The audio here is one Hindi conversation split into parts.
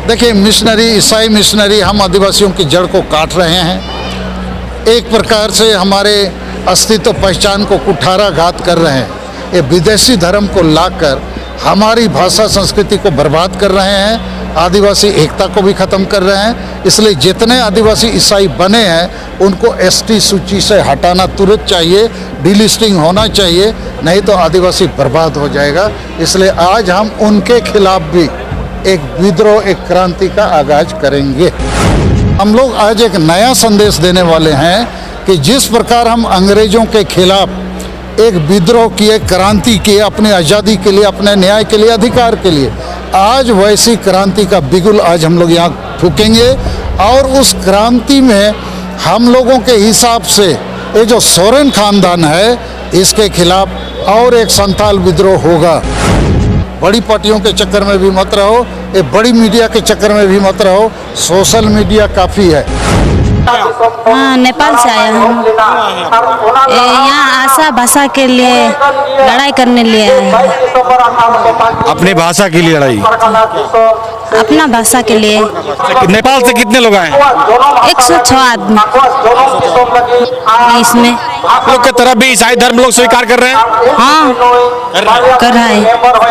देखिए, मिशनरी, ईसाई मिशनरी हम आदिवासियों की जड़ को काट रहे हैं। एक प्रकार से हमारे अस्तित्व पहचान को कुठाराघात कर रहे हैं। ये विदेशी धर्म को लाकर हमारी भाषा संस्कृति को बर्बाद कर रहे हैं, आदिवासी एकता को भी ख़त्म कर रहे हैं। इसलिए जितने आदिवासी ईसाई बने हैं उनको एसटी सूची से हटाना तुरंत चाहिए, डिलिस्टिंग होना चाहिए, नहीं तो आदिवासी बर्बाद हो जाएगा। इसलिए आज हम उनके खिलाफ भी एक विद्रोह, एक क्रांति का आगाज करेंगे। हम लोग आज एक नया संदेश देने वाले हैं कि जिस प्रकार हम अंग्रेजों के खिलाफ एक विद्रोह किए, क्रांति किए, अपनी आज़ादी के लिए, अपने न्याय के लिए, अधिकार के लिए, आज वैसी क्रांति का बिगुल आज हम लोग यहाँ फूकेंगे। और उस क्रांति में हम लोगों के हिसाब से ये जो सोरेन खानदान है इसके खिलाफ और एक संथाल विद्रोह होगा। बड़ी पार्टियों के चक्कर में भी मत रहो, ये बड़ी मीडिया के चक्कर में भी मत रहो, सोशल मीडिया काफ़ी है। हाँ, नेपाल से आया हूँ। यहाँ आशा भाषा के लिए लड़ाई करने लिए आया हूँ। अपनी भाषा के लिए लड़ाई? अपना भाषा के लिए। नेपाल से कितने लोग आए? 106 आदमी इसमें। आप लोग की तरफ भी ईसाई धर्म लोग स्वीकार कर रहे हैं? हाँ, कर रहा है।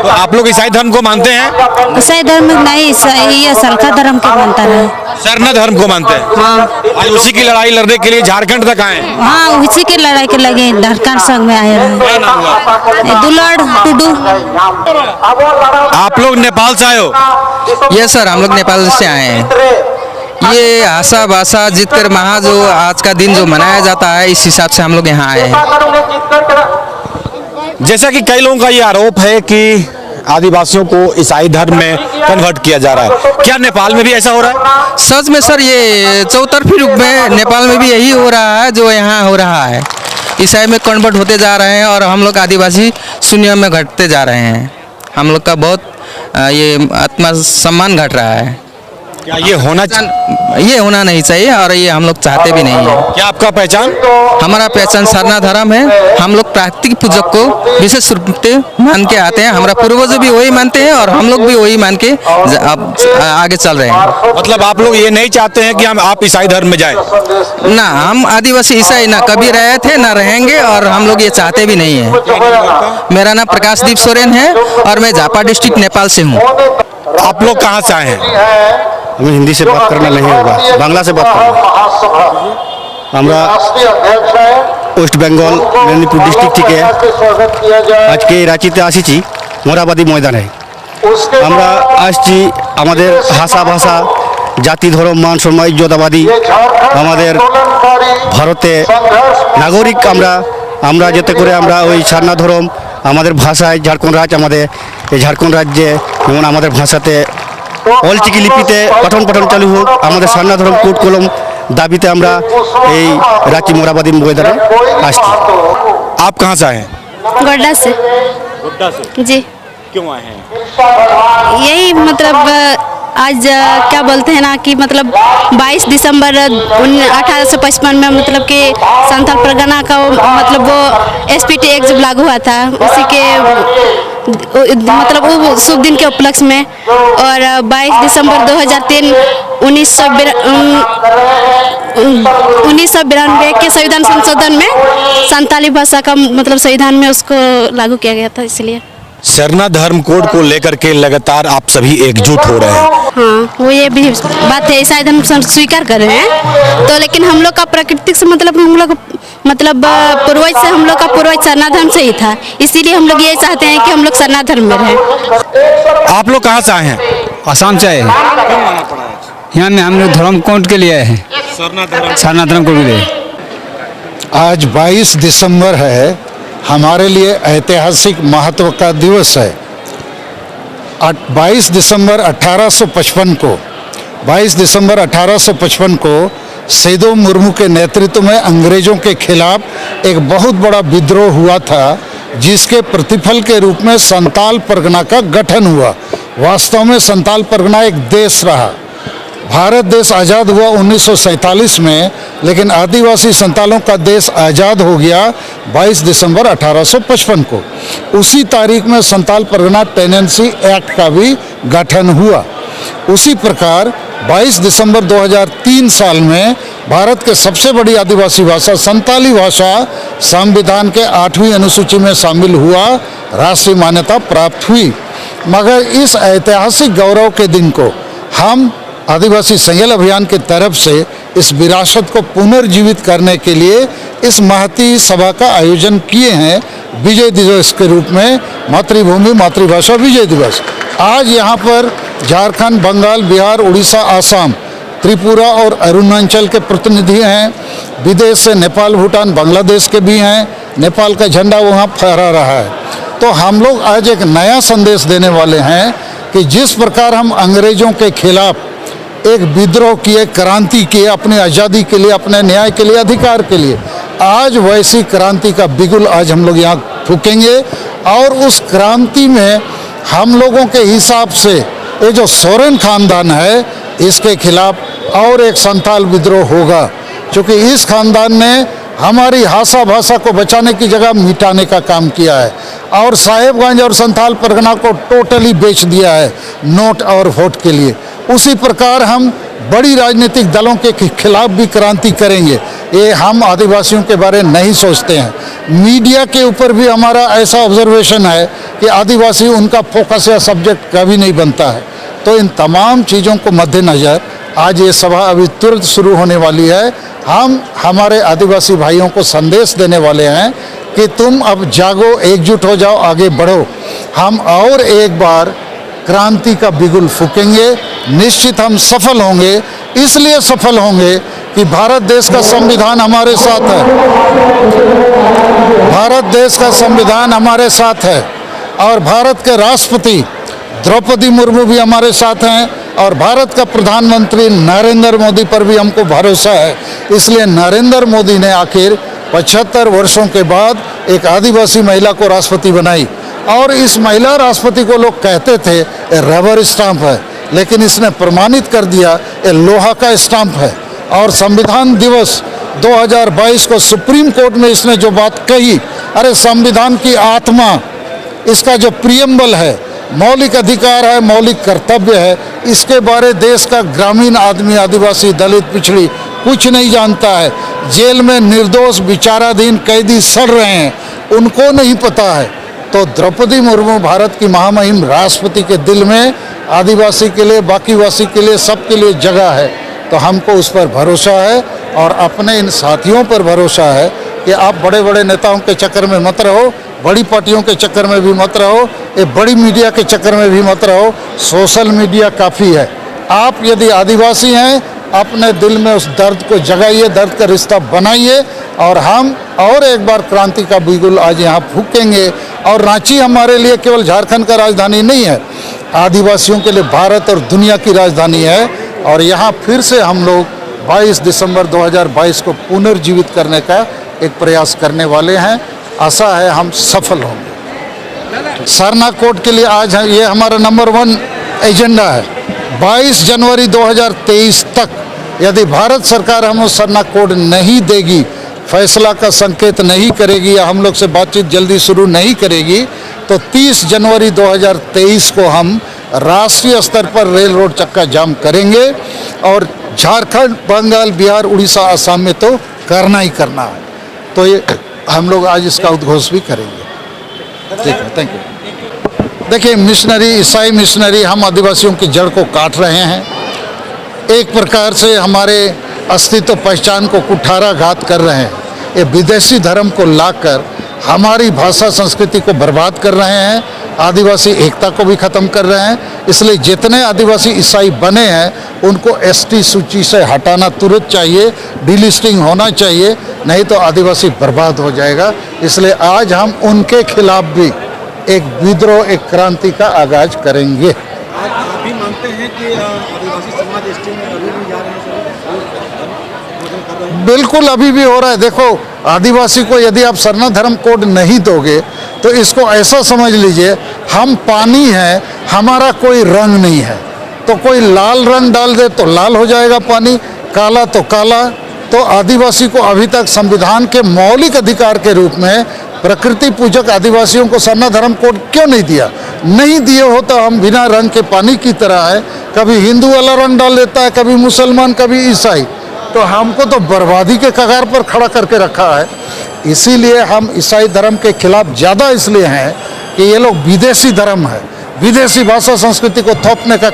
तो आप लोग ईसाई धर्म को मानते हैं? ईसाई धर्म नहीं, ये सलखा धर्म के मानता है। सरना धर्म को मानते हैं? हाँ। आज उसी की लड़ाई लड़ने के लिए झारखंड तक आए? हाँ, उसी की लड़ाई के लगे झारखंड संघ में आए हैं। दुलाड़ टुडू। आप लोग नेपाल से आए हो? ये सर, हम लोग नेपाल से आए हैं। ये आशा भाषा जीत कर महा जो आज का दिन जो मनाया जाता है, इस हिसाब से हम लोग यहाँ आए हैं। जैसा कि कई लोगों का ये आरोप है कि आदिवासियों को ईसाई धर्म में कन्वर्ट किया जा रहा है, क्या नेपाल में भी ऐसा हो रहा है? सच में सर, ये चौतरफी रूप में नेपाल में भी यही हो रहा है जो यहाँ हो रहा है। ईसाई में कन्वर्ट होते जा रहे हैं और हम लोग आदिवासी शून्य में घटते जा रहे हैं। हम लोग का बहुत ये आत्मसम्मान घट रहा है। क्या ये होना नहीं चाहिए और ये हम लोग चाहते भी नहीं है। क्या आपका पहचान? हमारा पहचान सरना धर्म है। हम लोग प्राकृतिक पूजक को विशेष रूप से मान के आते हैं। हमारा पूर्वज भी वही मानते हैं और हम लोग भी वही मान के अब आगे चल रहे हैं। मतलब आप लोग ये नहीं चाहते हैं कि आप ईसाई धर्म में जाएं? ना, हम आदिवासी ईसाई ना कभी रहे थे ना रहेंगे और हम लोग ये चाहते भी नहीं है। मेरा नाम प्रकाशदीप सोरेन है और मैं झापा डिस्ट्रिक्ट नेपाल से हूँ। आप लोग कहाँ से आए हैं? हमें हिंदी से बात करना नहीं होगा, बांग्ला से बात करना। আমরা ওয়েস্ট বেঙ্গল মেদিনীপুর ডিস্ট্রিক্ট থেকে আজকে রাঁচিতে আসিছি মোরাবাদী ময়দানে। আমরা আসছি আমাদের ভাষা জাতি ধর্ম মান সম্মান ইজ্জতাবাদী আমাদের ভারতে নাগরিক। আমরা যাতে করে আমরা ওই সারনা ধর্ম আমাদের ভাষায় ঝাড়খণ্ড রাজ্য, আমাদের এই ঝাড়খণ্ড রাজ্যে যেমন আমাদের ভাষাতে অলচিকি লিপিতে পঠন চালু হোক, আমাদের সারনা ধর্ম কোট কলম दाबीते हमरा এই রাঁচি মোরাবাদী ময়দানে আসছি। आप कहाँ से आए हैं? गोड्डा से। गोड्डा से? जी। क्यों आए हैं? यही मतलब आज क्या बोलते हैं ना कि मतलब 22 दिसंबर 1855 में मतलब कि संथाल परगना का मतलब वो SPT एक्ट जब लागू हुआ था, उसी के मतलब वो शुभ दिन के उपलक्ष्य में। और 22 दिसंबर 2003 1992 के संविधान संशोधन में संताली भाषा का मतलब संविधान में उसको लागू किया गया था। इसलिए सरना धर्म कोड को लेकर के लगातार आप सभी एकजुट हो रहे हैं। हाँ, वो ये भी बात है, ईसाई धर्म स्वीकार कर रहे हैं तो, लेकिन हम लोग का प्राकृतिक से मतलब हम लोग पूर्वज से हम लोग का पूर्वज सरना धर्म से ही था। इसीलिए हम लोग ये चाहते हैं कि हम लोग सरना धर्म में रहें। आप लोग कहाँ से आए हैं? आसाम से आए हैं। यहाँ में हम लोग धर्म कोड के लिए आए हैं, सरना धर्म कोड के लिए। आज 22 दिसंबर है, हमारे लिए ऐतिहासिक महत्व का दिवस है। 22 दिसंबर 1855 को सेदो मुर्मू के नेतृत्व में अंग्रेज़ों के खिलाफ एक बहुत बड़ा विद्रोह हुआ था, जिसके प्रतिफल के रूप में संताल परगना का गठन हुआ। वास्तव में संताल परगना एक देश रहा भारत देश आज़ाद हुआ 1947 में, लेकिन आदिवासी संतालों का देश आज़ाद हो गया 22 दिसंबर 1855 को। उसी तारीख में संताल परगना टेनेंसी एक्ट का भी गठन हुआ। उसी प्रकार 22 दिसंबर 2003 साल में भारत के सबसे बड़ी आदिवासी भाषा संताली भाषा संविधान के 8वीं अनुसूची में शामिल हुआ, राष्ट्रीय मान्यता प्राप्त हुई। मगर इस ऐतिहासिक गौरव के दिन को हम आदिवासी संगेल अभियान की तरफ से इस विरासत को पुनर्जीवित करने के लिए इस महती सभा का आयोजन किए हैं, विजय दिवस के रूप में, मातृभूमि मातृभाषा विजय दिवस। आज यहाँ पर झारखंड, बंगाल, बिहार, उड़ीसा, आसाम, त्रिपुरा और अरुणाचल के प्रतिनिधि हैं। विदेश से नेपाल, भूटान, बांग्लादेश के भी हैं। नेपाल का झंडा वहाँ फहरा रहा है। तो हम लोग आज एक नया संदेश देने वाले हैं कि जिस प्रकार हम अंग्रेज़ों के खिलाफ एक विद्रोह किए, क्रांति किए, अपनी आज़ादी के लिए, अपने न्याय के लिए, अधिकार के लिए, आज वैसी क्रांति का बिगुल आज हम लोग यहाँ फूकेंगे। और उस क्रांति में हम लोगों के हिसाब से ये जो सोरेन खानदान है, इसके खिलाफ और एक संथाल विद्रोह होगा, क्योंकि इस खानदान ने हमारी भाषा को बचाने की जगह मिटाने का काम किया है और साहेबगंज और संथाल परगना को टोटली बेच दिया है नोट और वोट के लिए। उसी प्रकार हम बड़ी राजनीतिक दलों के खिलाफ भी क्रांति करेंगे। ये हम आदिवासियों के बारे में नहीं सोचते हैं। मीडिया के ऊपर भी हमारा ऐसा ऑब्जर्वेशन है कि आदिवासी उनका फोकस या सब्जेक्ट कभी नहीं बनता है। तो इन तमाम चीज़ों को मद्देनज़र आज ये सभा अभी तुरंत शुरू होने वाली है। हम हमारे आदिवासी भाइयों को संदेश देने वाले हैं कि तुम अब जागो, एकजुट हो जाओ, आगे बढ़ो। हम और एक बार क्रांति का बिगुल फूकेंगे। निश्चित हम सफल होंगे। इसलिए सफल होंगे कि भारत देश का संविधान हमारे साथ है। भारत देश का संविधान हमारे साथ है और भारत के राष्ट्रपति द्रौपदी मुर्मू भी हमारे साथ हैं और भारत का प्रधानमंत्री नरेंद्र मोदी पर भी हमको भरोसा है। इसलिए नरेंद्र मोदी ने आखिर 75 वर्षों के बाद एक आदिवासी महिला को राष्ट्रपति बनाई और इस महिला राष्ट्रपति को लोग कहते थे रबर स्टाम्प है, लेकिन इसने प्रमाणित कर दिया ये लोहा का स्टाम्प है। और संविधान दिवस 2022 को सुप्रीम कोर्ट में इसने जो बात कही, अरे संविधान की आत्मा, इसका जो प्रियम्बल है, मौलिक अधिकार है, मौलिक कर्तव्य है, इसके बारे देश का ग्रामीण आदमी, आदिवासी, दलित, पिछड़ी कुछ नहीं जानता है। जेल में निर्दोष विचाराधीन कैदी सड़ रहे हैं, उनको नहीं पता है। तो द्रौपदी मुर्मू भारत की महामहिम राष्ट्रपति के दिल में आदिवासी के लिए, बाकीवासी के लिए, सबके लिए जगह है। तो हमको उस पर भरोसा है और अपने इन साथियों पर भरोसा है कि आप बड़े बड़े नेताओं के चक्कर में मत रहो, बड़ी पार्टियों के चक्कर में भी मत रहो, ये बड़ी मीडिया के चक्कर में भी मत रहो। सोशल मीडिया काफ़ी है। आप यदि आदिवासी हैं, अपने दिल में उस दर्द को जगाइए, दर्द का रिश्ता बनाइए और हम और एक बार क्रांति का बिगुल आज यहाँ फूकेंगे। और रांची हमारे लिए केवल झारखंड का राजधानी नहीं है, आदिवासियों के लिए भारत और दुनिया की राजधानी है। और यहाँ फिर से हम लोग 22 दिसंबर 2022 को पुनर्जीवित करने का एक प्रयास करने वाले हैं। आशा है हम सफल होंगे। सरना कोड के लिए आज ये हमारा नंबर 1 एजेंडा है। 22 जनवरी 2023 तक यदि भारत सरकार हमें सरना कोड नहीं देगी, फैसला का संकेत नहीं करेगी या हम लोग से बातचीत जल्दी शुरू नहीं करेगी, तो 30 जनवरी 2023 को हम राष्ट्रीय स्तर पर रेल रोड चक्का जाम करेंगे और झारखंड, बंगाल, बिहार, उड़ीसा, आसाम में तो करना ही करना है। तो ये हम लोग आज इसका उद्घोष भी करेंगे। ठीक है, थैंक यू। देखिए, मिशनरी, ईसाई मिशनरी हम आदिवासियों की जड़ को काट रहे हैं। एक प्रकार से हमारे अस्तित्व पहचान को कुठाराघात कर रहे हैं। ये विदेशी धर्म को लाकर हमारी भाषा संस्कृति को बर्बाद कर रहे हैं, आदिवासी एकता को भी ख़त्म कर रहे हैं। इसलिए जितने आदिवासी ईसाई बने हैं उनको एसटी सूची से हटाना तुरंत चाहिए, डिलिस्टिंग होना चाहिए, नहीं तो आदिवासी बर्बाद हो जाएगा। इसलिए आज हम उनके खिलाफ भी एक विद्रोह, एक क्रांति का आगाज करेंगे। आप भी मानते हैं कि आदिवासी समाज एसटी में अभी भी जा रहे हैं? बिल्कुल, अभी भी हो रहा है। देखो, आदिवासी को यदि आप सरना धर्म कोड नहीं दोगे तो इसको ऐसा समझ लीजिए हम पानी हैं, हमारा कोई रंग नहीं है। तो कोई लाल रंग डाल दे तो लाल हो जाएगा पानी, काला तो काला। तो आदिवासी को अभी तक संविधान के मौलिक अधिकार के रूप में प्रकृति पूजक आदिवासियों को सरना धर्म कोड क्यों नहीं दिया? नहीं दिए हो तो हम बिना रंग के पानी की तरह है, कभी हिंदू वाला रंग डाल देता है, कभी मुसलमान, कभी ईसाई। तो हमको तो बर्बादी के कगार पर खड़ा करके रखा है। इसीलिए हम ईसाई धर्म के खिलाफ ज़्यादा इसलिए हैं कि ये लोग विदेशी धर्म है, विदेशी भाषा संस्कृति को थोपने का